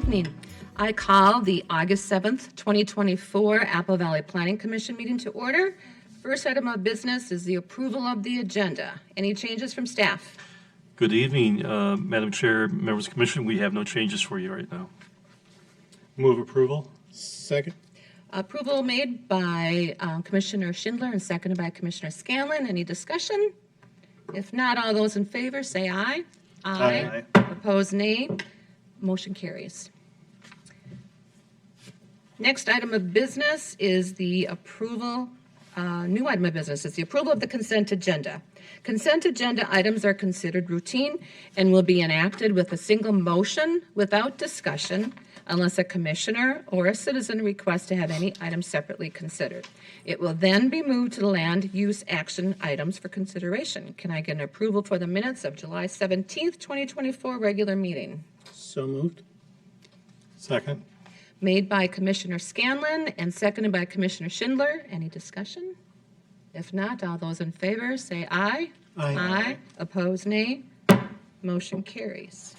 evening. I call the August 7th, 2024 Apple Valley Planning Commission meeting to order. First item of business is the approval of the agenda. Any changes from staff? Good evening, Madam Chair, members of the commission. We have no changes for you right now. Move approval. Second. Approval made by Commissioner Schindler and seconded by Commissioner Scanlon. Any discussion? If not, all those in favor say aye. Aye. Opposed, nay. Motion carries. Next item of business is the approval, new item of business is the approval of the consent agenda. Consent agenda items are considered routine and will be enacted with a single motion without discussion unless a commissioner or a citizen requests to have any item separately considered. It will then be moved to the land use action items for consideration. Can I get an approval for the minutes of July 17th, 2024 regular meeting? So moved. Second. Made by Commissioner Scanlon and seconded by Commissioner Schindler. Any discussion? If not, all those in favor say aye. Aye. Opposed, nay. Motion carries.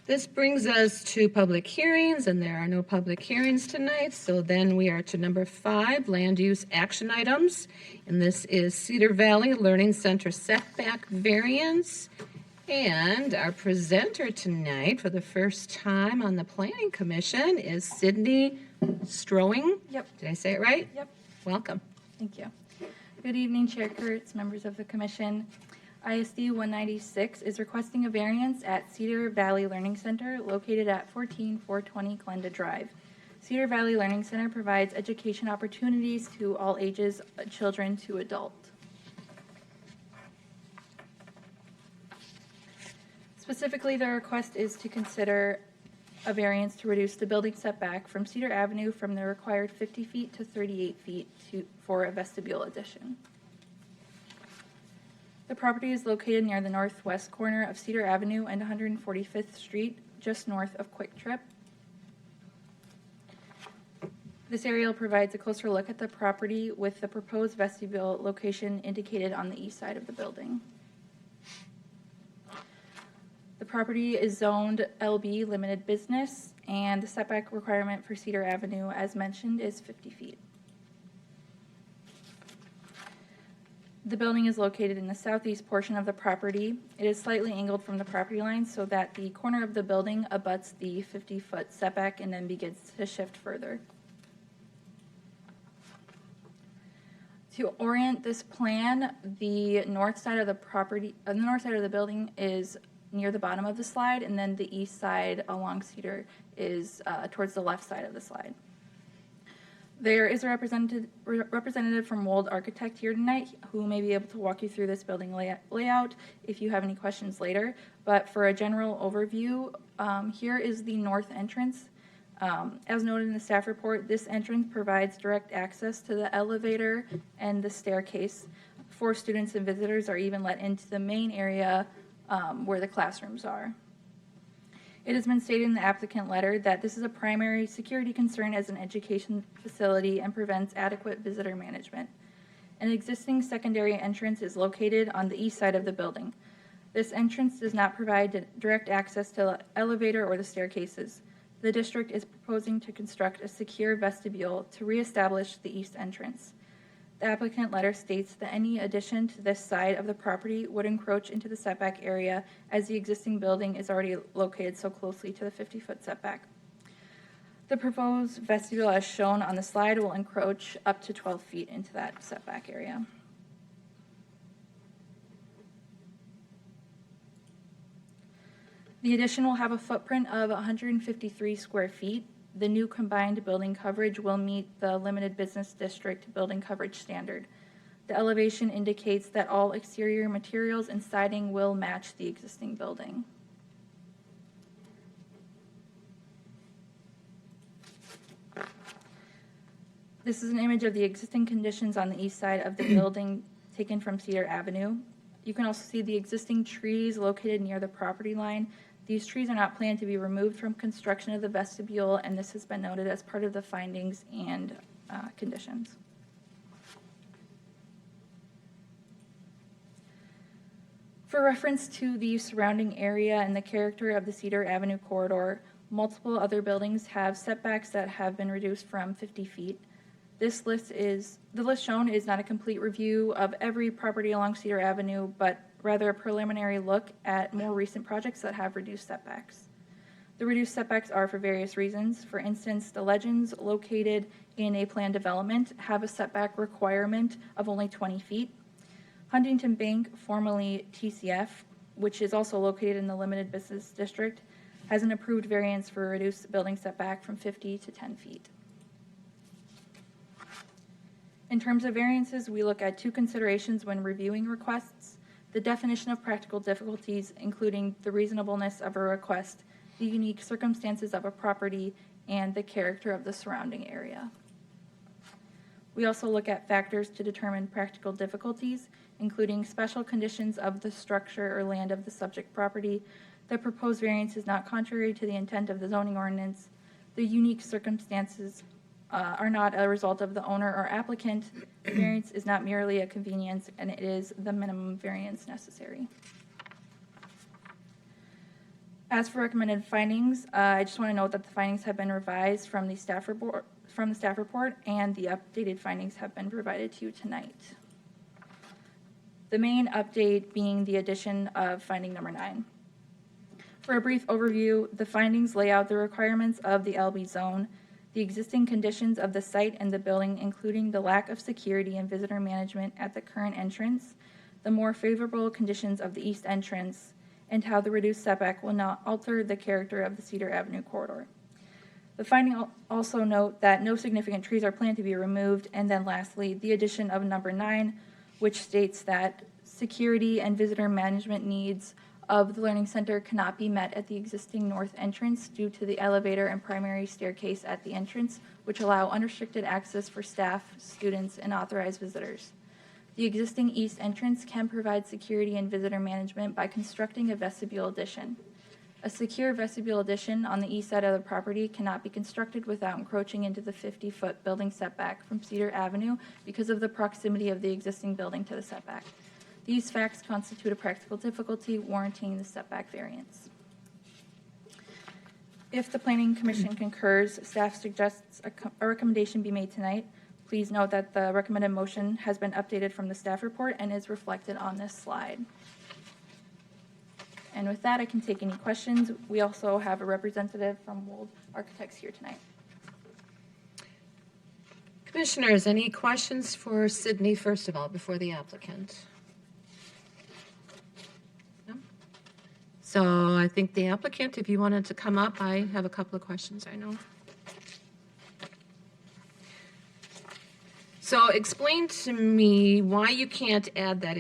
This brings us to public hearings, and there are no public hearings tonight. So then we are to number 5, land use action items. And this is Cedar Valley Learning Center setback variance. And our presenter tonight for the first time on the Planning Commission is Sydney Strowing. Yep. Did I say it right? Yep. Welcome. Thank you. Good evening, Chair Kurtz, members of the Commission. ISD 196 is requesting a variance at Cedar Valley Learning Center located at 14420 Glenda Drive. Cedar Valley Learning Center provides education opportunities to all ages, children to adult. Specifically, the request is to consider a variance to reduce the building setback from Cedar Avenue from the required 50 feet to 38 feet for a vestibule addition. The property is located near the northwest corner of Cedar Avenue and 145th Street, just north of Quick Trip. This aerial provides a closer look at the property with the proposed vestibule location indicated on the east side of the building. The property is zoned LB Limited Business, and the setback requirement for Cedar Avenue, as mentioned, is 50 feet. The building is located in the southeast portion of the property. It is slightly angled from the property line so that the corner of the building abuts the 50-foot setback and then begins to shift further. To orient this plan, the north side of the property, the north side of the building is near the bottom of the slide, and then the east side along Cedar is towards the left side of the slide. There is a representative from Wold Architect here tonight who may be able to walk you through this building layout if you have any questions later. But for a general overview, here is the north entrance. As noted in the staff report, this entrance provides direct access to the elevator and the staircase. For students and visitors are even let into the main area where the classrooms are. It has been stated in the applicant letter that this is a primary security concern as an education facility and prevents adequate visitor management. An existing secondary entrance is located on the east side of the building. This entrance does not provide direct access to the elevator or the staircases. The district is proposing to construct a secure vestibule to reestablish the east entrance. The applicant letter states that any addition to this side of the property would encroach into the setback area as the existing building is already located so closely to the 50-foot setback. The proposed vestibule as shown on the slide will encroach up to 12 feet into that setback area. The addition will have a footprint of 153 square feet. The new combined building coverage will meet the limited business district building coverage standard. The elevation indicates that all exterior materials and siding will match the existing building. This is an image of the existing conditions on the east side of the building taken from Cedar Avenue. You can also see the existing trees located near the property line. These trees are not planned to be removed from construction of the vestibule, and this has been noted as part of the findings and conditions. For reference to the surrounding area and the character of the Cedar Avenue corridor, multiple other buildings have setbacks that have been reduced from 50 feet. The list shown is not a complete review of every property along Cedar Avenue, but rather a preliminary look at more recent projects that have reduced setbacks. The reduced setbacks are for various reasons. For instance, the Legends located in a planned development have a setback requirement of only 20 feet. Huntington Bank, formerly TCF, which is also located in the Limited Business District, has an approved variance for a reduced building setback from 50 to 10 feet. In terms of variances, we look at two considerations when reviewing requests: the definition of practical difficulties, including the reasonableness of a request, the unique circumstances of a property, and the character of the surrounding area. We also look at factors to determine practical difficulties, including special conditions of the structure or land of the subject property, the proposed variance is not contrary to the intent of the zoning ordinance, the unique circumstances are not a result of the owner or applicant, the variance is not merely a convenience, and it is the minimum variance necessary. As for recommended findings, I just want to note that the findings have been revised from the staff report, and the updated findings have been provided to you tonight. The main update being the addition of finding number 9. For a brief overview, the findings lay out the requirements of the LB zone, the existing conditions of the site and the building, including the lack of security and visitor management at the current entrance, the more favorable conditions of the east entrance, and how the reduced setback will not alter the character of the Cedar Avenue corridor. The finding also note that no significant trees are planned to be removed, and then lastly, the addition of number 9, which states that security and visitor management needs of the Learning Center cannot be met at the existing north entrance due to the elevator and primary staircase at the entrance, which allow unrestricted access for staff, students, and authorized visitors. The existing east entrance can provide security and visitor management by constructing a vestibule addition. A secure vestibule addition on the east side of the property cannot be constructed without encroaching into the 50-foot building setback from Cedar Avenue because of the proximity of the existing building to the setback. These facts constitute a practical difficulty warranting the setback variance. If the Planning Commission concurs, staff suggests a recommendation be made tonight. Please note that the recommended motion has been updated from the staff report and is reflected on this slide. And with that, I can take any questions. We also have a representative from Wold Architects here tonight. Commissioners, any questions for Sydney, first of all, before the applicant? No? So I think the applicant, if you wanted to come up, I have a couple of questions, I know. So explain to me why you can't add that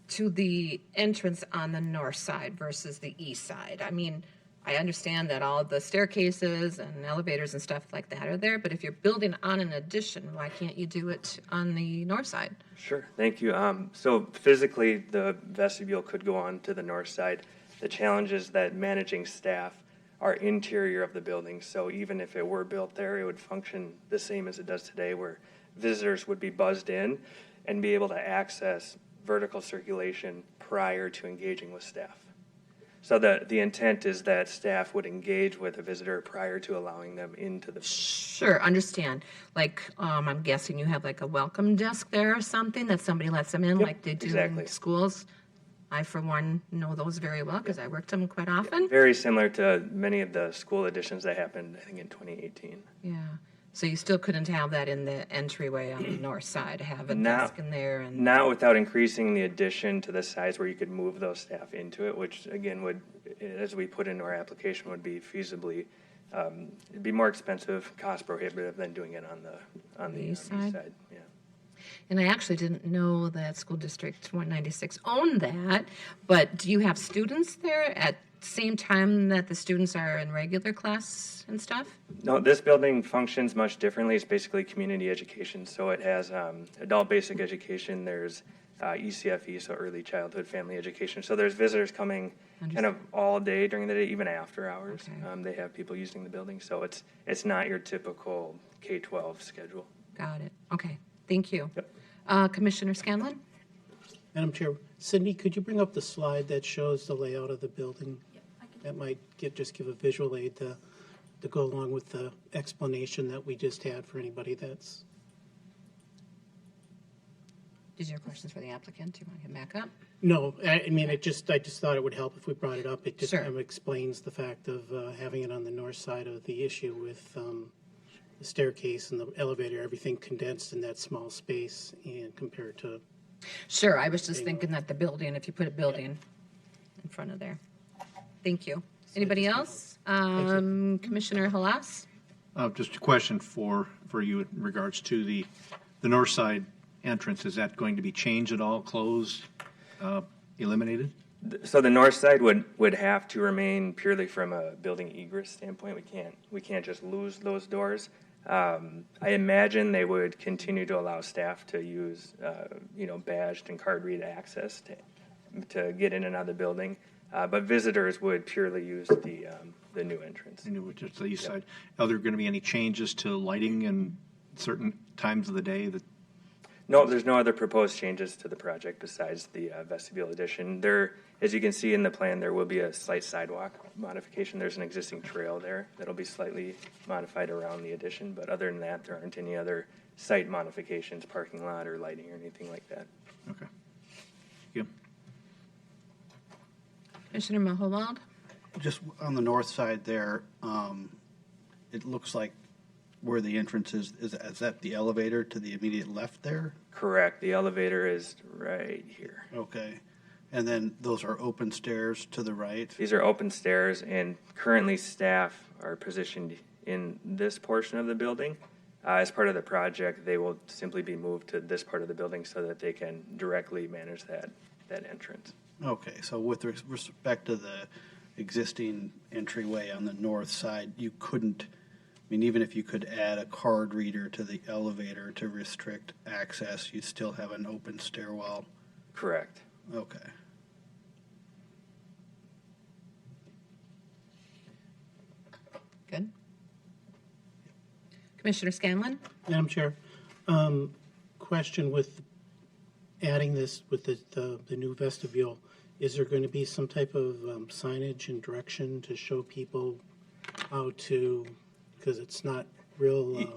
to the entrance on the north side versus the east side. I mean, I understand that all the staircases and elevators and stuff like that are there, but if you're building on an addition, why can't you do it on the north side? Sure, thank you. So physically, the vestibule could go on to the north side. The challenge is that managing staff are interior of the building, so even if it were built there, it would function the same as it does today, where visitors would be buzzed in and be able to access vertical circulation prior to engaging with staff. So the intent is that staff would engage with a visitor prior to allowing them into the... Sure, understand. Like, I'm guessing you have like a welcome desk there or something that somebody lets them in, Yep, like they do exactly. in schools. I, for one, know those very well because I worked them quite often. Very similar to many of the school additions that happened, I think, in 2018. Yeah. So you still couldn't have that in the entryway on the north side, have a No. desk in there and... Not without increasing the addition to the size where you could move those staff into it, which again would, as we put into our application, would be feasibly, it'd be more expensive, cost prohibitive than doing it on the east east side? side. Yeah. And I actually didn't know that School District 196 owned that, but do you have students there at the same time that the students are in regular class and stuff? No, this building functions much differently. It's basically community education. So it has adult basic education. There's ECFE, so early childhood family education. So there's visitors coming kind of all day during the day, even after hours. Okay. They have people using the building. So it's not your typical K-12 schedule. Got it. Okay. Thank you. Yep. Commissioner Scanlon? Madam Chair, Cindy, could you bring up the slide that shows the layout of the building? That might just give a visual aid to go along with the explanation that we just had for anybody that's. These are your questions for the applicant. Do you want to get back up? No, I mean, I just thought it would help if we brought it up. It just Sure. kind of explains the fact of having it on the north side of the issue with the staircase and the elevator, everything condensed in that small space and compared to. Sure, I was just thinking that the building, if you put a building in front of there. Thank you. Anybody else? Commissioner Halas? Just a question for you in regards to the north side entrance. Is that going to be changed at all, closed, eliminated? So the north side would have to remain purely from a building egress standpoint. We can't just lose those doors. I imagine they would continue to allow staff to use, badged and card read access to get in and out of the building. But visitors would purely use the new entrance. And which is the east side. Are there going to be any changes to lighting in certain times of the day that? No, there's no other proposed changes to the project besides the vestibule addition. There, as you can see in the plan, there will be a slight sidewalk modification. There's an existing trail there that'll be slightly modified around the addition, but other than that, there aren't any other site modifications, parking lot or lighting or anything like that. Okay. Thank you. Commissioner Mahowald? Just on the north side there, it looks like where the entrance is that the elevator to the immediate left there? Correct. The elevator is right here. Okay. And then those are open stairs to the right? These are open stairs, and currently staff are positioned in this portion of the building. As part of the project, they will simply be moved to this part of the building so that they can directly manage that entrance. Okay, so with respect to the existing entryway on the north side, you couldn't, even if you could add a card reader to the elevator to restrict access, you'd still have an open stairwell? Correct. Okay. Good. Commissioner Scanlon? Madam Chair, question with adding this with the new vestibule, is there going to be some type of signage and direction to show people how to, because it's not real.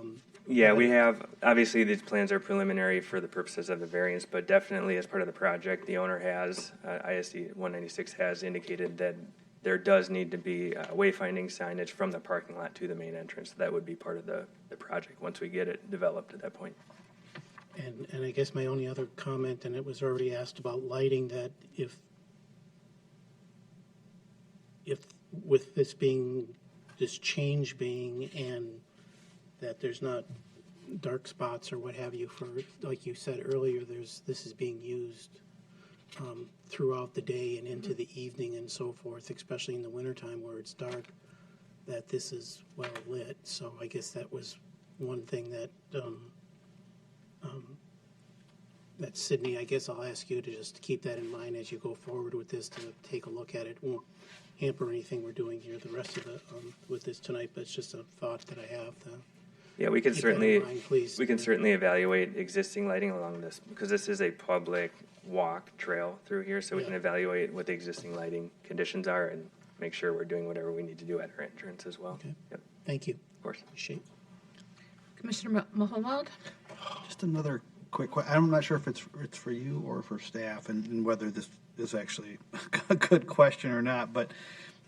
Yeah, we have, obviously, these plans are preliminary for the purposes of the variance, but definitely as part of the project, the owner has, ISD 196 has indicated that there does need to be wayfinding signage from the parking lot to the main entrance. That would be part of the project once we get it developed at that point. And I guess my only other comment, and it was already asked about lighting, that if with this change being, and that there's not dark spots or what have you for, like you said earlier, this is being used throughout the day and into the evening and so forth, especially in the wintertime where it's dark, that this is well lit. So I guess that was one thing that that Sydney, I guess I'll ask you to just keep that in mind as you go forward with this, to take a look at it. Won't hamper anything we're doing here the rest of the with this tonight, but it's just a thought that I have. Yeah, we can Keep that in certainly mind, please. we can certainly evaluate existing lighting along this, because this is a public walk trail through here, so we can evaluate what the existing lighting conditions are and make sure we're doing whatever we need to do at our entrance as well. Okay. Yep, Thank you. of course. Appreciate it. Commissioner Mahowald? Just another quick question. I'm not sure if it's for you or for staff, and whether this is actually a good question or not, but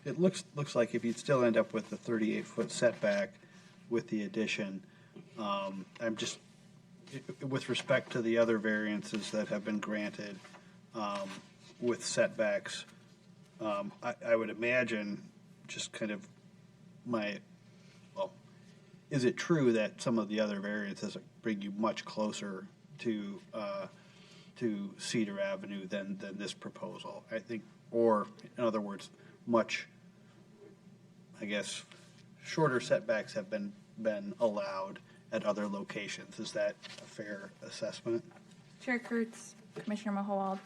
it looks like if you'd still end up with the 38-foot setback with the addition, I'm just, with respect to the other variances that have been granted with setbacks, I would imagine, just kind of is it true that some of the other variances bring you much closer to Cedar Avenue than this proposal? I think, or in other words, much, I guess, shorter setbacks have been allowed at other locations. Is that a fair assessment? Chair Kurtz, Commissioner Mahowald,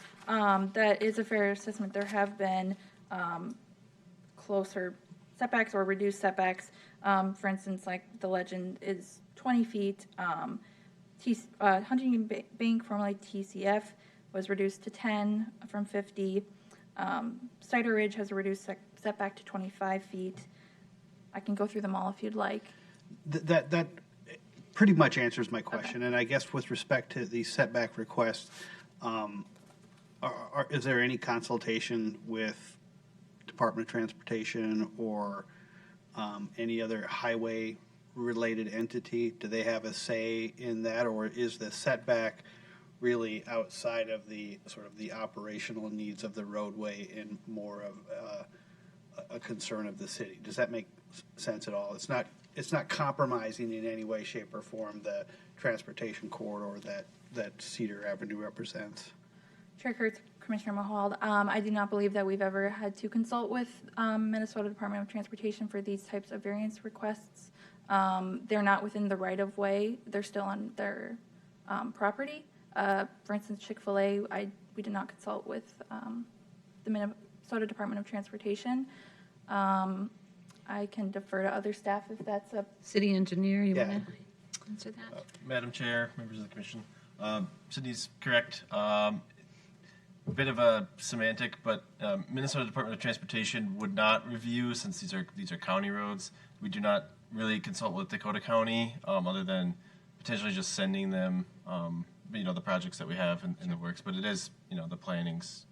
that is a fair assessment. There have been closer setbacks or reduced setbacks. For instance, like the legend is 20 feet. Huntington Bank, formerly TCF, was reduced to 10 from 50. Cedar Ridge has a reduced setback to 25 feet. I can go through them all if you'd like. That pretty much answers my question. And I guess with respect to the setback requests, is there any consultation with Department of Transportation or any other highway-related entity? Do they have a say in that, or is the setback really outside of the sort of the operational needs of the roadway and more of a concern of the city? Does that make sense at all? It's not compromising in any way, shape, or form the transportation corridor that Cedar Avenue represents. Chair Kurtz, Commissioner Mahald, I do not believe that we've ever had to consult with Minnesota Department of Transportation for these types of variance requests. They're not within the right-of-way. They're still on their property. For instance, Chick-fil-A, we did not consult with the Minnesota Department of Transportation. I can defer to other staff if that's a... City engineer, you Yeah. want to answer that? Madam Chair, members of the commission, Sydney's correct. Bit of a semantic, but Minnesota Department of Transportation would not review, since these are county roads. We do not really consult with Dakota County, other than potentially just sending them, the projects that we have in the works. But it is, the planning's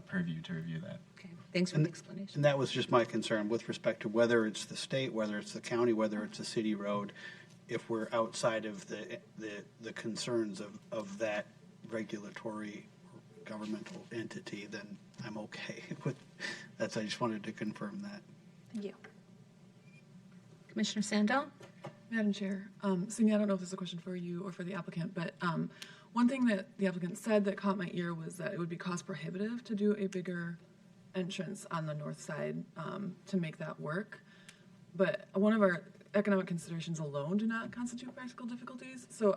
purview to review that. Okay, thanks for the explanation. And that was just my concern with respect to whether it's the state, whether it's the county, whether it's a city road. If we're outside of the concerns of that regulatory governmental entity, then I'm okay with that. I just wanted to confirm that. Thank you. Commissioner Sandell? Madam Chair, Cindy, I don't know if this is a question for you or for the applicant, but one thing that the applicant said that caught my ear was that it would be cost prohibitive to do a bigger entrance on the north side to make that work. But one of our economic considerations alone do not constitute practical difficulties. So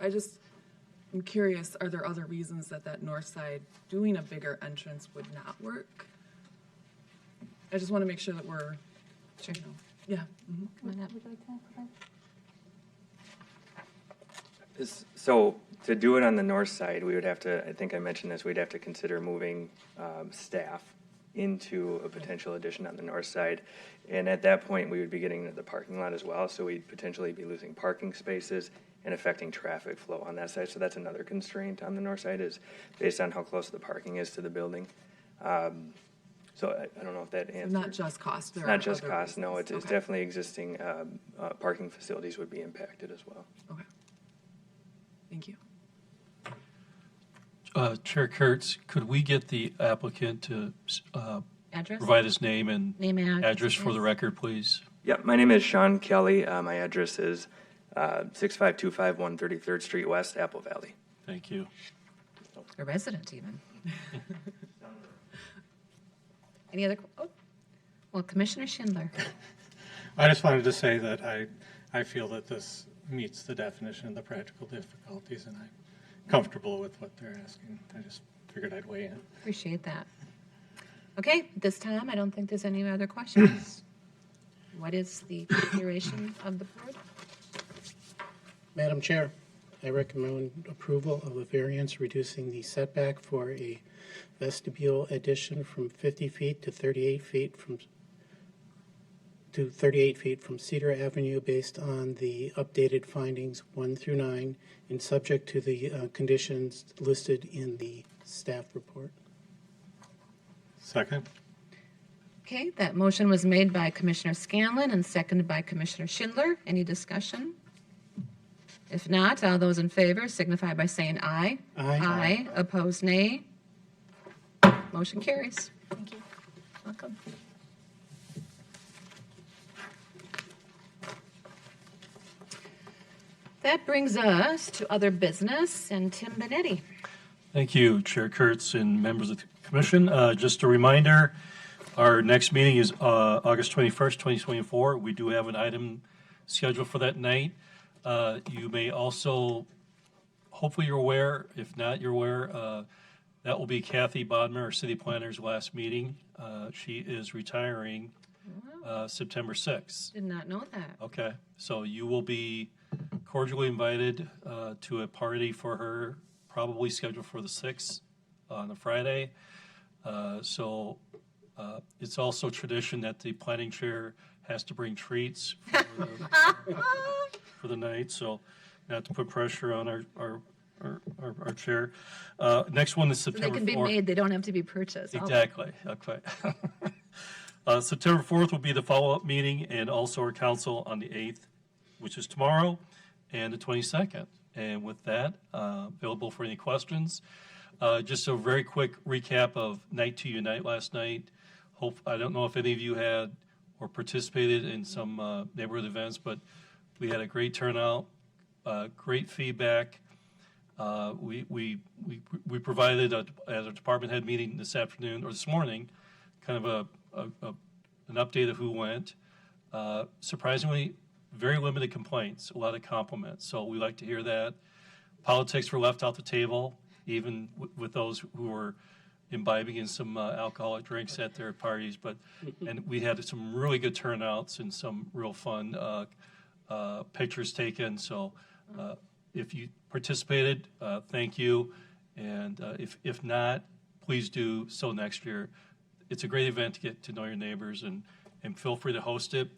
I'm curious, are there other reasons that north side doing a bigger entrance would not work? I just want to make sure that we're, Sure. yeah. Come on up. So to do it on the north side, we would have to, I think I mentioned this, we'd have to consider moving staff into a potential addition on the north side. And at that point, we would be getting into the parking lot as well, so we'd potentially be losing parking spaces and affecting traffic flow on that side. So that's another constraint on the north side, is based on how close the parking is to the building. So I don't know if that answers. Not just cost. There It's are not just other cost, no, it's reasons. Okay. definitely existing parking facilities would be impacted as well. Okay. Thank you. Chair Kurtz, could we get the applicant to Address? provide his name and Name and address, address for the please. record, please? Yeah, my name is Sean Kelly. My address is 6525 133rd Street West, Apple Valley. Thank you. A resident even. Any other, well, Commissioner Schindler. I just wanted to say that I feel that this meets the definition of the practical difficulties, and I'm comfortable with what they're asking. I just figured I'd weigh in. Appreciate that. Okay, this time, I don't think there's any other questions. What is the consideration of the board? Madam Chair, I recommend approval of a variance reducing the setback for a vestibule addition from 50 feet to 38 feet from Cedar Avenue based on the updated findings 1 through 9 and subject to the conditions listed in the staff report. Second? Okay, that motion was made by Commissioner Scanlon and seconded by Commissioner Schindler. Any discussion? If not, all those in favor signify by saying aye. Aye. Aye. Opposed, nay. Motion carries. Thank you. Welcome. That brings us to other business and Tim Benetti. Thank you, Chair Kurtz and members of the commission. Just a reminder, our next meeting is August 21st, 2024. We do have an item scheduled for that night. You may also, hopefully you're aware, if not you're aware, that will be Kathy Bodmer, our city planner's last meeting. She is retiring September 6th. Did not know that. Okay, so you will be cordially invited to a party for her, probably scheduled for the 6th on a Friday. So it's also tradition that the planning chair has to bring treats for the night, so not to put pressure on our chair. Next one is So they September 4th. can be made, they don't have to be purchased. Exactly, okay. September 4th will be the follow-up meeting, and also our council on the 8th, which is tomorrow, and the 22nd. And with that, available for any questions. Just a very quick recap of Night to Unite last night. I don't know if any of you had or participated in some neighborhood events, but we had a great turnout, great feedback. We provided at a department head meeting this afternoon or this morning, kind of an update of who went. Surprisingly, very limited complaints, a lot of compliments. So we like to hear that. Politics were left off the table, even with those who were imbibing in some alcoholic drinks at their parties. And we had some really good turnouts and some real fun pictures taken. So if you participated, thank you. And if not, please do so next year. It's a great event to get to know your neighbors, and feel free to host it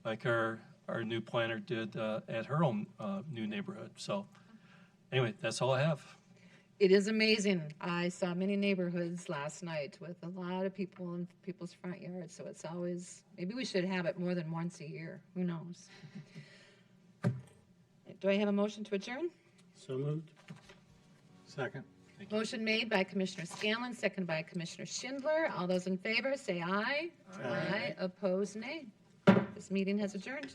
like our new planner did at her own new neighborhood. So anyway, that's all I have. It is amazing. I saw many neighborhoods last night with a lot of people in people's front yards, so it's always, maybe we should have it more than once a year. Who knows? Do I have a motion to adjourn? So moved. Second. Motion made by Commissioner Scanlon, second by Commissioner Schindler. All those in favor, say aye. Aye. Opposed, nay. This meeting has adjourned.